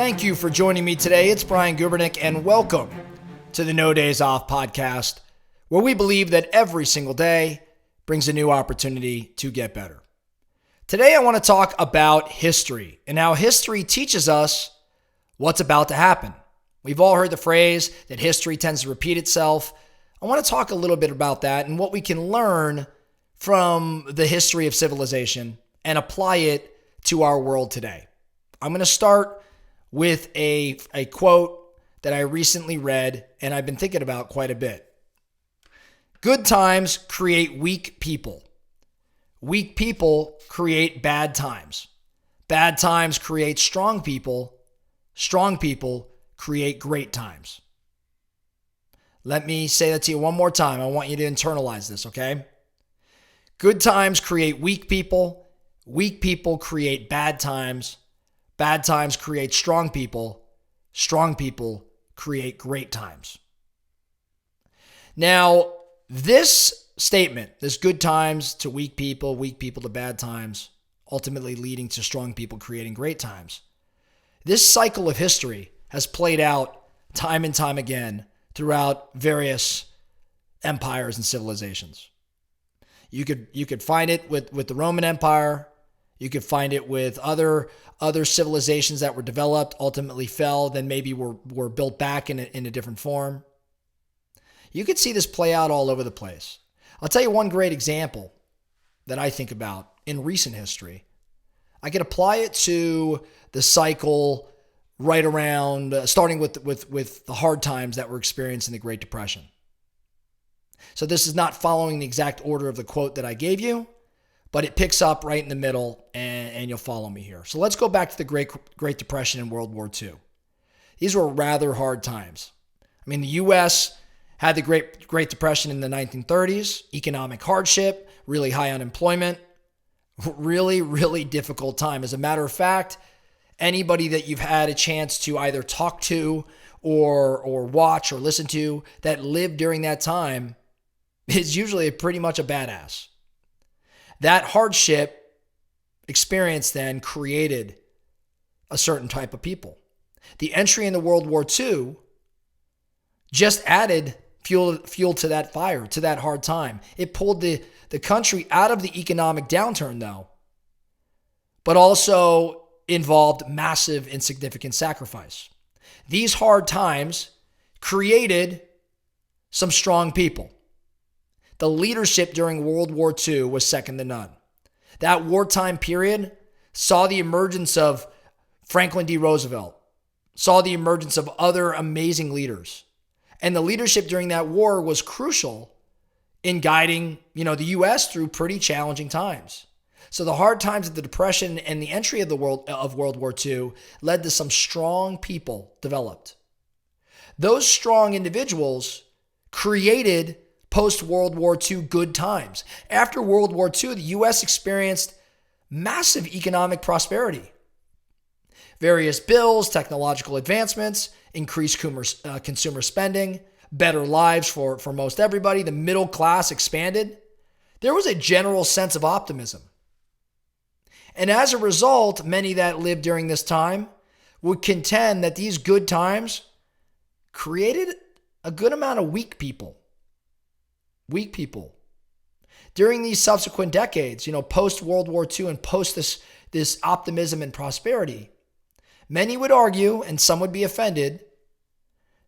Thank you for joining me today. It's Brian Gubernick, and welcome to the No Days Off podcast, where we believe that every single day brings a new opportunity to get better. Today, I want to talk about history and how history teaches us what's about to happen. We've all heard the phrase that history tends to repeat itself. I want to talk a little bit about that and what we can learn from the history of civilization and apply it to our world today. I'm going to start with a quote that I recently read and I've been thinking about quite a bit. Good times create weak people. Weak people create bad times. Bad times create strong people. Strong people create great times. Let me say that to you one more time. I want you to internalize this, okay? Good times create weak people. Weak people create bad times. Bad times create strong people. Strong people create great times. Now, this statement, this good times to weak people to bad times, ultimately leading to strong people creating great times. This cycle of history has played out time and time again throughout various empires and civilizations. You could find it with the Roman Empire. You could find it with other civilizations that were developed, ultimately fell, then maybe were built back in a different form. You could see this play out all over the place. I'll tell you one great example that I think about in recent history. I could apply it to the cycle right around, starting with the hard times that were experienced in the Great Depression. So this is not following the exact order of the quote that I gave you, but it picks up right in the middle, and you'll follow me here. So let's go back to the Great Depression and World War II. These were rather hard times. I mean, the U.S. had the Great Depression in the 1930s, economic hardship, really high unemployment, really, really difficult time. As a matter of fact, anybody that you've had a chance to either talk to or watch or listen to that lived during that time is usually pretty much a badass. That hardship experience then created a certain type of people. The entry into World War II just added fuel to that fire, to that hard time. It pulled the country out of the economic downturn, though, but also involved massive and significant sacrifice. These hard times created some strong people. The leadership during World War II was second to none. That wartime period saw the emergence of Franklin D. Roosevelt, saw the emergence of other amazing leaders. And the leadership during that war was crucial in guiding, the U.S. through pretty challenging times. So the hard times of the Depression and the entry of World War II led to some strong people developed. Those strong individuals created post-World War II good times. After World War II, the U.S. experienced massive economic prosperity. Various bills, technological advancements, increased consumer spending, better lives for most everybody. The middle class expanded. There was a general sense of optimism. And as a result, many that lived during this time would contend that these good times created a good amount of weak people. Weak people. During these subsequent decades, post-World War II and post this optimism and prosperity, many would argue, and some would be offended,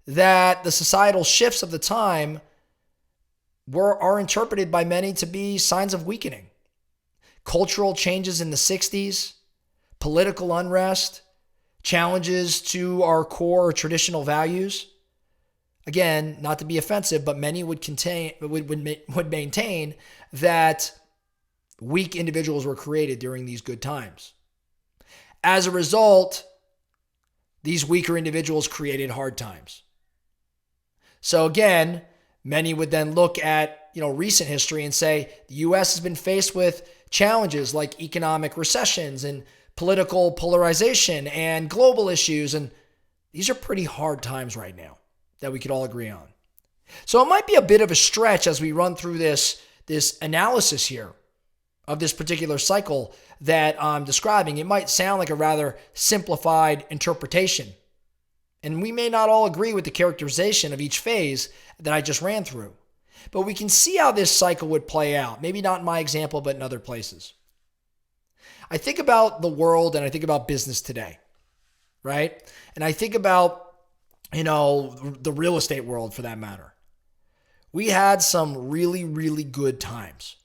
that the societal shifts of the time are interpreted by many to be signs of weakening. Cultural changes in the 60s, political unrest, challenges to our core traditional values. Again, not to be offensive, but many would maintain that weak individuals were created during these good times. As a result, these weaker individuals created hard times. So again, many would then look at, recent history and say the U.S. has been faced with challenges like economic recessions and political polarization and global issues. And these are pretty hard times right now that we could all agree on. So it might be a bit of a stretch as we run through this analysis here of this particular cycle that I'm describing, it might sound like a rather simplified interpretation. And we may not all agree with the characterization of each phase that I just ran through. But we can see how this cycle would play out. Maybe not in my example, but in other places. I think about the world and I think about business today, right? And I think about, the real estate world for that matter. We had some really, really good times.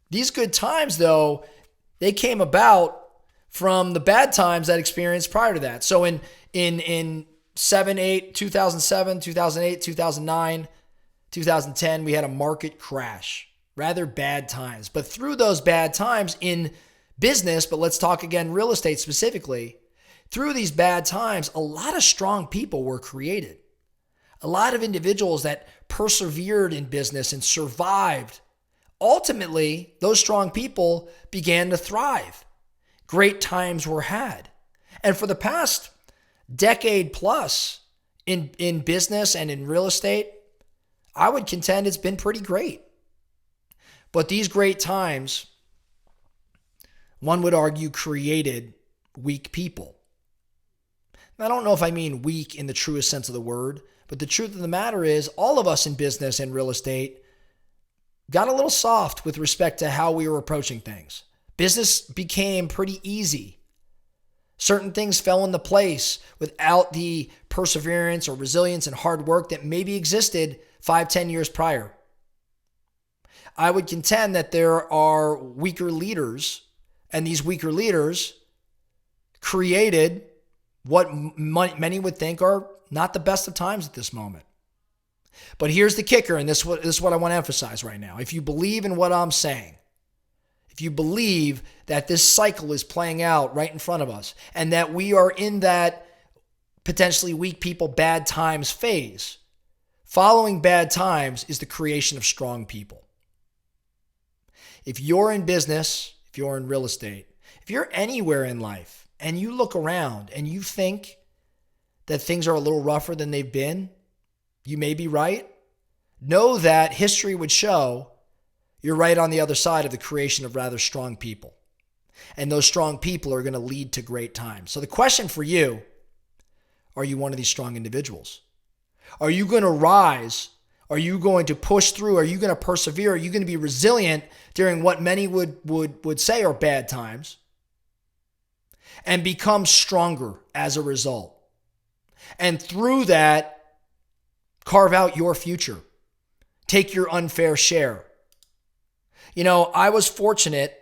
These good times, though, they came about from the bad times that experienced prior to that. So in 2007, 2008, 2009, 2010, we had a market crash, rather bad times. But through those bad times in business, but let's talk again real estate specifically, through these bad times, a lot of strong people were created. A lot of individuals that persevered in business and survived. Ultimately, those strong people began to thrive. Great times were had. And for the past decade plus in business and in real estate, I would contend it's been pretty great. But these great times, one would argue, created weak people. I don't know if I mean weak in the truest sense of the word, but the truth of the matter is all of us in business and real estate got a little soft with respect to how we were approaching things. Business became pretty easy. Certain things fell into place without the perseverance or resilience and hard work that maybe existed 5-10 years prior. I would contend that there are weaker leaders, and these weaker leaders created what many would think are not the best of times at this moment. But here's the kicker, and this is what I want to emphasize right now. If you believe in what I'm saying, if you believe that this cycle is playing out right in front of us and that we are in that potentially weak people, bad times phase, following bad times is the creation of strong people. If you're in business, if you're in real estate, if you're anywhere in life and you look around and you think that things are a little rougher than they've been, you may be right. Know that history would show you're right on the other side of the creation of rather strong people. And those strong people are going to lead to great times. So the question for you, are you one of these strong individuals? Are you going to rise? Are you going to push through? Are you going to persevere? Are you going to be resilient during what many would say are bad times and become stronger as a result? And through that, carve out your future. Take your unfair share. I was fortunate,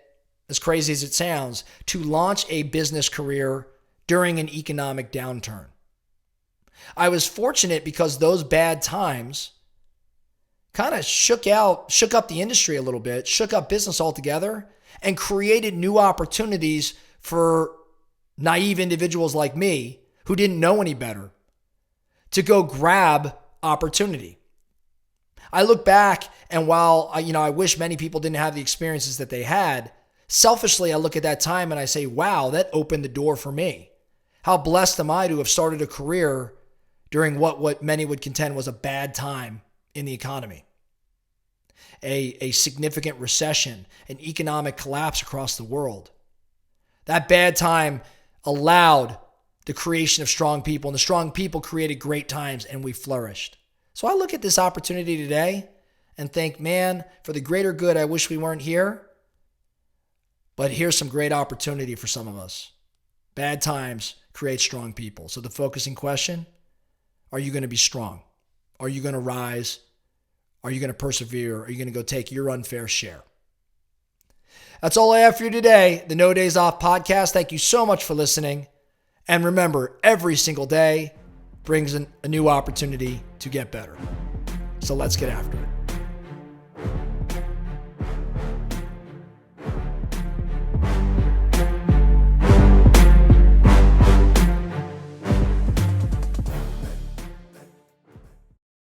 as crazy as it sounds, to launch a business career during an economic downturn. I was fortunate because those bad times kind of shook up the industry a little bit, shook up business altogether, and created new opportunities for naive individuals like me who didn't know any better to go grab opportunity. I look back, and while I wish many people didn't have the experiences that they had, selfishly I look at that time and I say, wow, that opened the door for me. How blessed am I to have started a career during what many would contend was a bad time in the economy. A significant recession, an economic collapse across the world. That bad time allowed the creation of strong people, and the strong people created great times, and we flourished. So I look at this opportunity today and think, man, for the greater good, I wish we weren't here. But here's some great opportunity for some of us. Bad times create strong people. So the focusing question, are you going to be strong? Are you going to rise? Are you going to persevere? Are you going to go take your unfair share? That's all I have for you today. The No Days Off podcast. Thank you so much for listening. And remember, every single day brings a new opportunity to get better. So let's get after it.